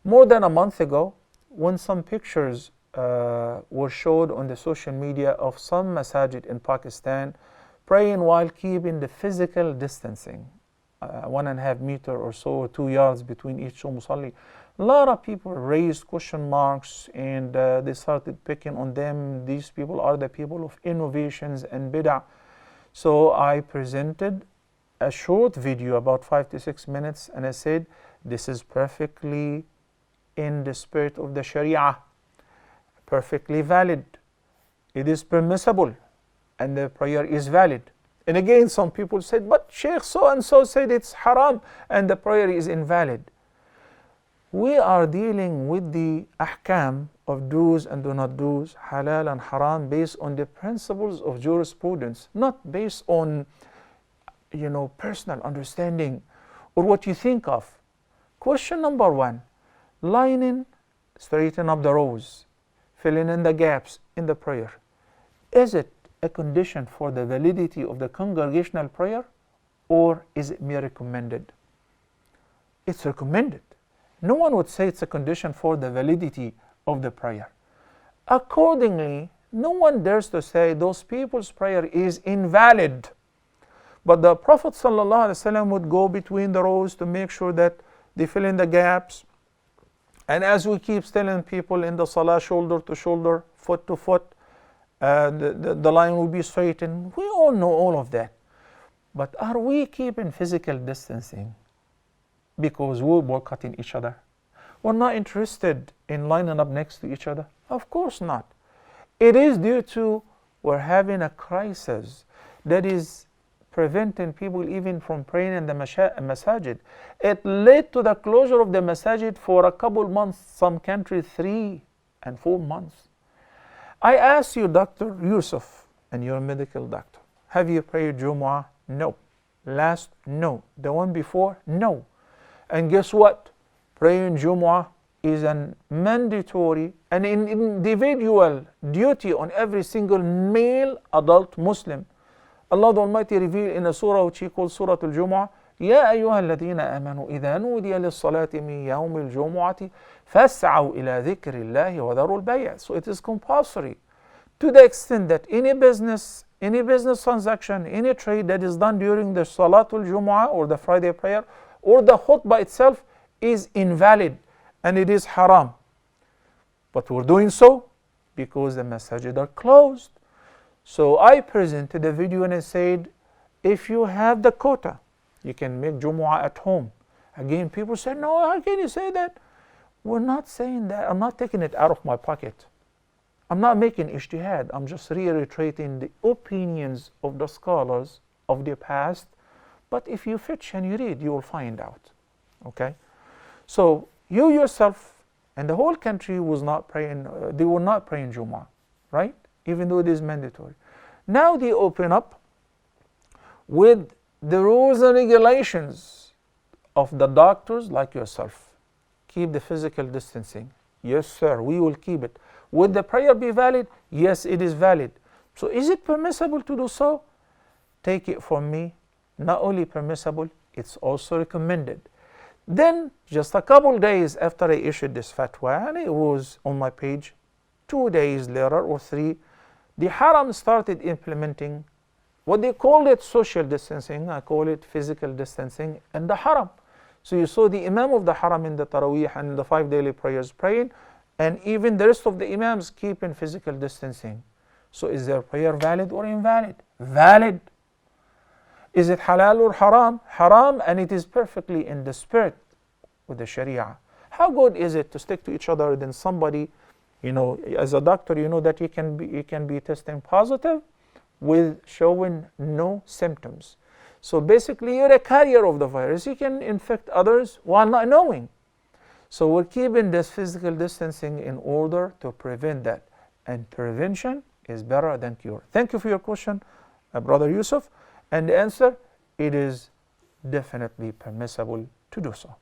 More than a month ago, when some pictures were showed on the social media of some masajid in Pakistan praying while keeping the physical distancing, 1.5 meters or so, 2 yards between each musalli. A lot of people raised question marks and they started picking on them. These people are the people of innovations and bid'ah. So I presented a short video about 5 to 6 minutes and I said, this is perfectly in the spirit of the Sharia, perfectly valid. It is permissible and the prayer is valid. And again, some people said, but Sheikh so-and-so said it's haram and the prayer is invalid. We are dealing with the ahkam of do's and do not do's, halal and haram, based on the principles of jurisprudence, not based on, personal understanding or what you think of. Question number 1, lining, straighten up the rows, filling in the gaps in the prayer. Is it a condition for the validity of the congregational prayer, or is it mere recommended? It's recommended. No one would say it's a condition for the validity of the prayer. Accordingly, no one dares to say those people's prayer is invalid. But the Prophet ﷺ would go between the rows to make sure that they fill in the gaps. And as we keep telling people in the Salah, shoulder to shoulder, foot to foot, the line will be straightened. We all know all of that. But are we keeping physical distancing because we're boycotting each other? We're not interested in lining up next to each other? Of course not. It is due to we're having a crisis that is preventing people even from praying in the masajid. It led to the closure of the masajid for a couple months, some countries 3 and 4 months. I asked you, Dr. Yusuf, and you're a medical doctor, have you prayed Jumu'ah? No. Last? No. The one before? No. And guess what? Praying Jumu'ah is a mandatory and an individual duty on every single male adult Muslim. Allah the Almighty revealed in a surah which he calls Surah Al-Jumu'ah, يا أيها الذين آمنوا إذا نودي للصلاة من يوم الجمعة فاسعوا إلى ذكر الله وذروا البيع. So it is compulsory to the extent that any business transaction, any trade that is done during the Salatul Jumu'ah or the Friday prayer or the khutbah itself is invalid and it is haram. But we're doing so because the masajid are closed. So I presented a video and I said, if you have the quota, you can make Jumu'ah at home. Again, people say, no, how can you say that? We're not saying that. I'm not taking it out of my pocket. I'm not making ijtihad. I'm just reiterating the opinions of the scholars of the past. But if you fetch and you read, you will find out. Okay? So you yourself and the whole country was not praying, they were not praying Jumu'ah, right? Even though it is mandatory. Now they open up with the rules and regulations of the doctors like yourself. Keep the physical distancing. Yes, sir, we will keep it. Would the prayer be valid? Yes, it is valid. So is it permissible to do so? Take it from me, not only permissible, it's also recommended. Then, just a couple days after I issued this fatwa, and it was on my page, 2 days later or 3, the Haram started implementing what they called it social distancing. I call it physical distancing and the Haram. So you saw the Imam of the Haram in the Taraweeh and the 5 daily prayers praying, and even the rest of the Imams keeping physical distancing. So is their prayer valid or invalid? Valid. Is it halal or haram? Haram, and it is perfectly in the spirit with the Sharia. How good is it to stick to each other than somebody, as a doctor, you know that you can be testing positive with showing no symptoms. So basically, you're a carrier of the virus. You can infect others while not knowing. So we're keeping this physical distancing in order to prevent that. And prevention is better than cure. Thank you for your question, Brother Yusuf. And the answer, it is definitely permissible to do so.